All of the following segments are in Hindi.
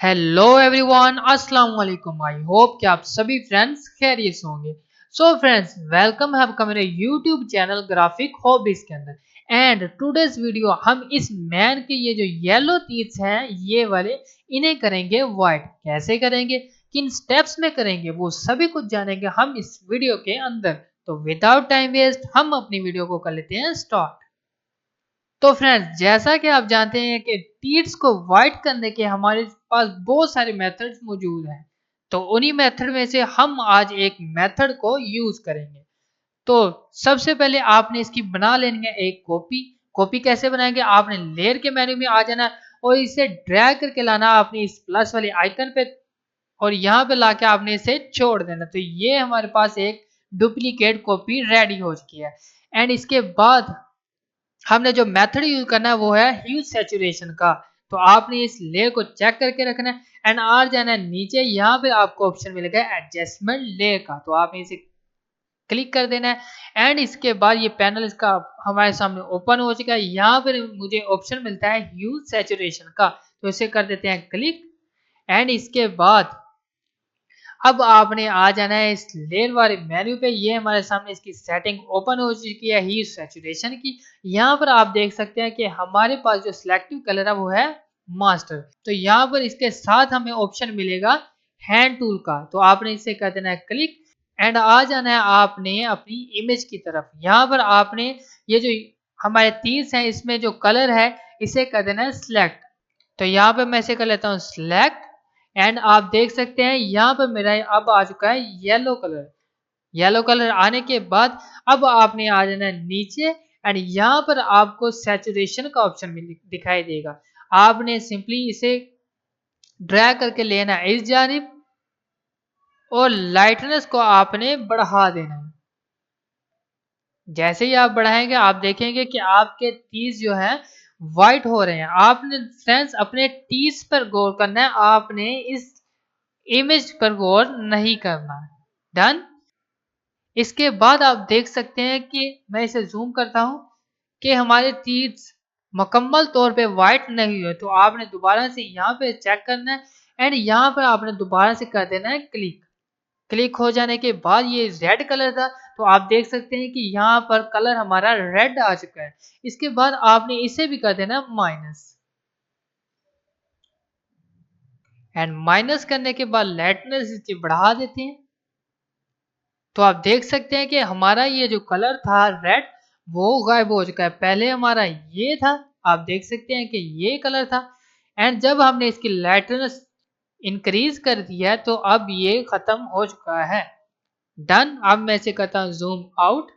हेलो एवरीवन, अस्सलाम वालेकुम। आई होप कि आप सभी फ्रेंड्स खैरियत से होंगे। सो फ्रेंड्स, वेलकम है आपका मेरे यूट्यूब चैनल ग्राफिक हॉबीज के अंदर। एंड टुडेस वीडियो हम इस मैन के ये जो येलो टीथ्स हैं ये वाले, इन्हें करेंगे वाइट। कैसे करेंगे, किन स्टेप्स में करेंगे, वो सभी कुछ जानेंगे हम इस वीडियो के अंदर। तो विदाउट टाइम वेस्ट हम अपनी वीडियो को कर लेते हैं स्टार्ट। तो फ्रेंड्स, जैसा कि आप जानते हैं कि टीट्स को वाइट करने के हमारे पास बहुत सारे मेथड्स मौजूद हैं। तो उन्हीं मेथड में से हम आज एक मेथड को यूज करेंगे। तो सबसे पहले आपने इसकी बना लेनी है एक कॉपी। कॉपी कैसे बनाएंगे, आपने लेयर के मेन्यू में आ जाना और इसे ड्रैग करके लाना आपने इस प्लस वाले आइकन पे, और यहाँ पे लाके आपने इसे छोड़ देना। तो ये हमारे पास एक डुप्लीकेट कॉपी रेडी हो चुकी है। एंड इसके बाद हमने जो मेथड यूज करना है वो है ह्यू सैचुरेशन का। तो आपने इस लेयर को चेक करके रखना है एंड आ जाना है नीचे। यहाँ पे आपको ऑप्शन मिलेगा एडजस्टमेंट लेयर का, तो आपने इसे क्लिक कर देना है। एंड इसके बाद ये पैनल इसका हमारे सामने ओपन हो चुका है। यहाँ पर मुझे ऑप्शन मिलता है ह्यू सैचुरेशन का, तो इसे कर देते हैं क्लिक। एंड इसके बाद अब आपने आ जाना है इस लेयर वाले मेन्यू पे। ये हमारे सामने इसकी सेटिंग ओपन हो चुकी है ह्यू सैचुरेशन की। यहाँ पर आप देख सकते हैं कि हमारे पास जो सिलेक्टिव कलर है वो है मास्टर। तो यहाँ पर इसके साथ हमें ऑप्शन मिलेगा हैंड टूल का, तो आपने इसे कर देना है क्लिक। एंड आ जाना है आपने अपनी इमेज की तरफ। यहाँ पर आपने ये जो हमारे तीस हैं इसमें जो कलर है इसे कर देना है सिलेक्ट। तो यहाँ पे मैं इसे कर लेता हूँ सिलेक्ट। एंड आप देख सकते हैं यहाँ पर मेरा अब आ चुका है येलो कलर। येलो कलर आने के बाद अब आपने आ जाना है नीचे। एंड यहाँ पर आपको सैचुरेशन का ऑप्शन दिखाई देगा। आपने सिंपली इसे ड्रैग करके लेना है इस जानिब और लाइटनेस को आपने बढ़ा देना है। जैसे ही आप बढ़ाएंगे आप देखेंगे कि आपके तीस जो है वाइट हो रहे हैं। आपने फ्रेंड्स अपने तीस पर गौर करना है, आपने इस इमेज पर गौर नहीं करना। डन। इसके बाद आप देख सकते हैं कि मैं इसे जूम करता हूं कि हमारे तीर मुकम्मल तौर पे वाइट नहीं हुए। तो आपने दोबारा से यहाँ पे चेक करना है एंड यहाँ पर आपने दोबारा से कर देना है क्लिक। क्लिक हो जाने के बाद ये रेड कलर था, तो आप देख सकते हैं कि यहाँ पर कलर हमारा रेड आ चुका है। इसके बाद आपने इसे भी कर देना माइनस। एंड माइनस करने के बाद लाइटनेस इसे बढ़ा देते हैं। तो आप देख सकते हैं कि हमारा ये जो कलर था रेड वो गायब हो चुका है। पहले हमारा ये था, आप देख सकते हैं कि ये कलर था। एंड जब हमने इसकी लाइटनेस इंक्रीज कर दिया है तो अब ये खत्म हो चुका है। डन। अब मैं इसे करता हूँ जूम आउट।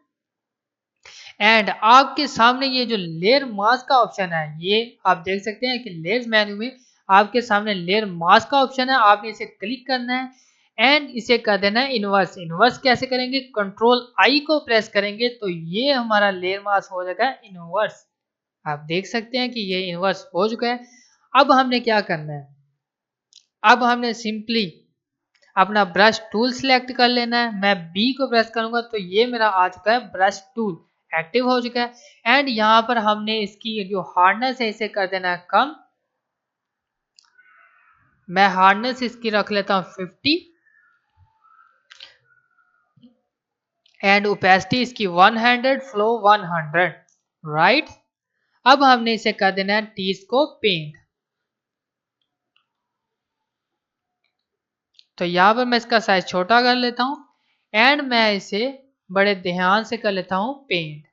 एंड आपके सामने ये जो लेयर मास्क का ऑप्शन है ये आप देख सकते हैं कि लेयर मेन्यू में आपके सामने लेयर मास्क का ऑप्शन है। आपने इसे क्लिक करना है एंड इसे कर देना है इन्वर्स। इन्वर्स कैसे करेंगे, कंट्रोल आई को प्रेस करेंगे तो ये हमारा लेयर मास्क हो जाएगा इन्वर्स। आप देख सकते हैं कि ये इन्वर्स हो चुका है। अब हमने क्या करना है, अब हमने सिंपली अपना ब्रश टूल सिलेक्ट कर लेना है। मैं बी को प्रेस करूंगा तो ये मेरा आ चुका है ब्रश टूल, एक्टिव हो चुका है। एंड यहाँ पर हमने इसकी जो हार्डनेस है इसे कर देना है कम। मैं हार्डनेस इसकी रख लेता हूँ 50 एंड ओपेसिटी इसकी 100, फ्लो 100। राइट। अब हमने इसे कर देना है टीज को पेंट। तो यहाँ पर मैं इसका साइज छोटा कर लेता हूँ एंड मैं इसे बड़े ध्यान से कर लेता हूँ पेंट।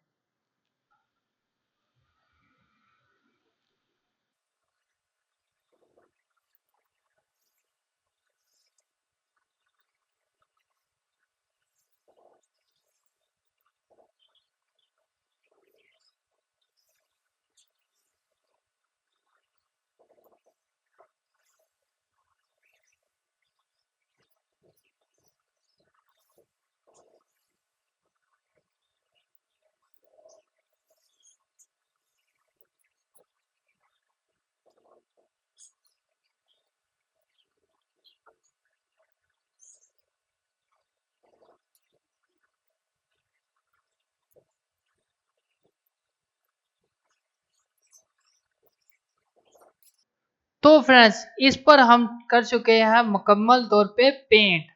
तो फ्रेंड्स इस पर हम कर चुके हैं मुकम्मल तौर पे पेंट।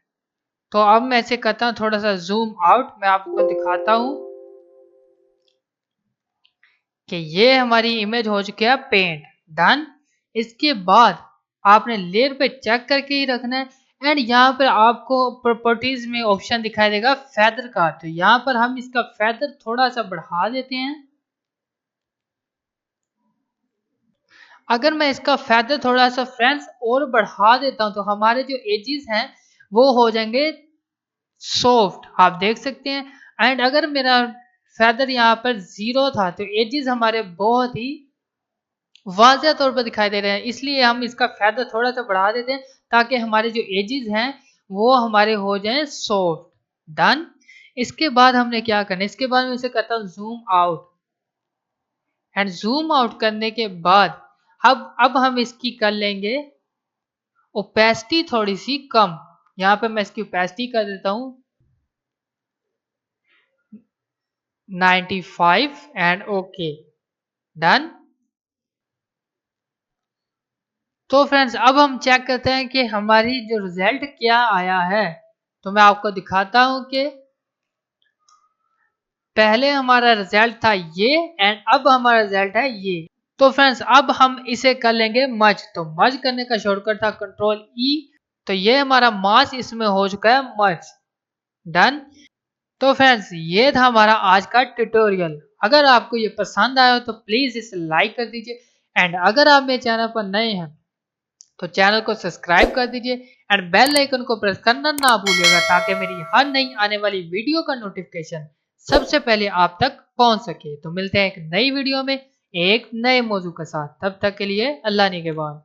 तो अब मैं इसे करता हूँ थोड़ा सा जूम आउट, मैं आपको दिखाता हूँ कि ये हमारी इमेज हो चुकी है पेंट डन। इसके बाद आपने लेयर पे चेक करके ही रखना है। एंड यहाँ पर आपको प्रॉपर्टीज में ऑप्शन दिखाई देगा फेदर का, तो यहाँ पर हम इसका फेदर थोड़ा सा बढ़ा देते हैं। अगर मैं इसका फेदर थोड़ा सा फ्रेंड्स और बढ़ा देता हूँ तो हमारे जो एजेस हैं वो हो जाएंगे सॉफ्ट, आप देख सकते हैं। एंड अगर मेरा फेदर यहाँ पर 0 था तो एजेस हमारे बहुत ही वाज़ह तौर पर दिखाई दे रहे हैं, इसलिए हम इसका फेदर थोड़ा सा बढ़ा देते हैं ताकि हमारे जो एजेस हैं वो हमारे हो जाएं सॉफ्ट डन। इसके बाद हमने क्या करना है, इसके बाद मैं इसे करता हूँ zoom out. And zoom out करने के बाद अब हम इसकी कर लेंगे ओपेसिटी थोड़ी सी कम। यहाँ पे मैं इसकी ओपेसिटी कर देता हूँ 95 एंड ओके डन। तो फ्रेंड्स अब हम चेक करते हैं कि हमारी जो रिजल्ट क्या आया है। तो मैं आपको दिखाता हूं कि पहले हमारा रिजल्ट था ये एंड अब हमारा रिजल्ट है ये। तो फ्रेंड्स अब हम इसे कर लेंगे मर्ज। तो मर्ज करने का शॉर्टकट था कंट्रोल ई। तो ये हमारा मास इसमें हो चुका है मर्ज डन। तो फ्रेंड्स ये था हमारा आज का ट्यूटोरियल। अगर आपको ये पसंद आया हो तो प्लीज इसे लाइक कर दीजिए। एंड अगर आप मेरे चैनल पर नए हैं तो चैनल को सब्सक्राइब कर दीजिए एंड बेल आइकन को प्रेस करना ना भूलिएगा ताकि मेरी हर नई आने वाली वीडियो का नोटिफिकेशन सबसे पहले आप तक पहुंच सके। तो मिलते हैं एक नई वीडियो में एक नए मौजू के साथ, तब तक के लिए अल्लाह निगहबान।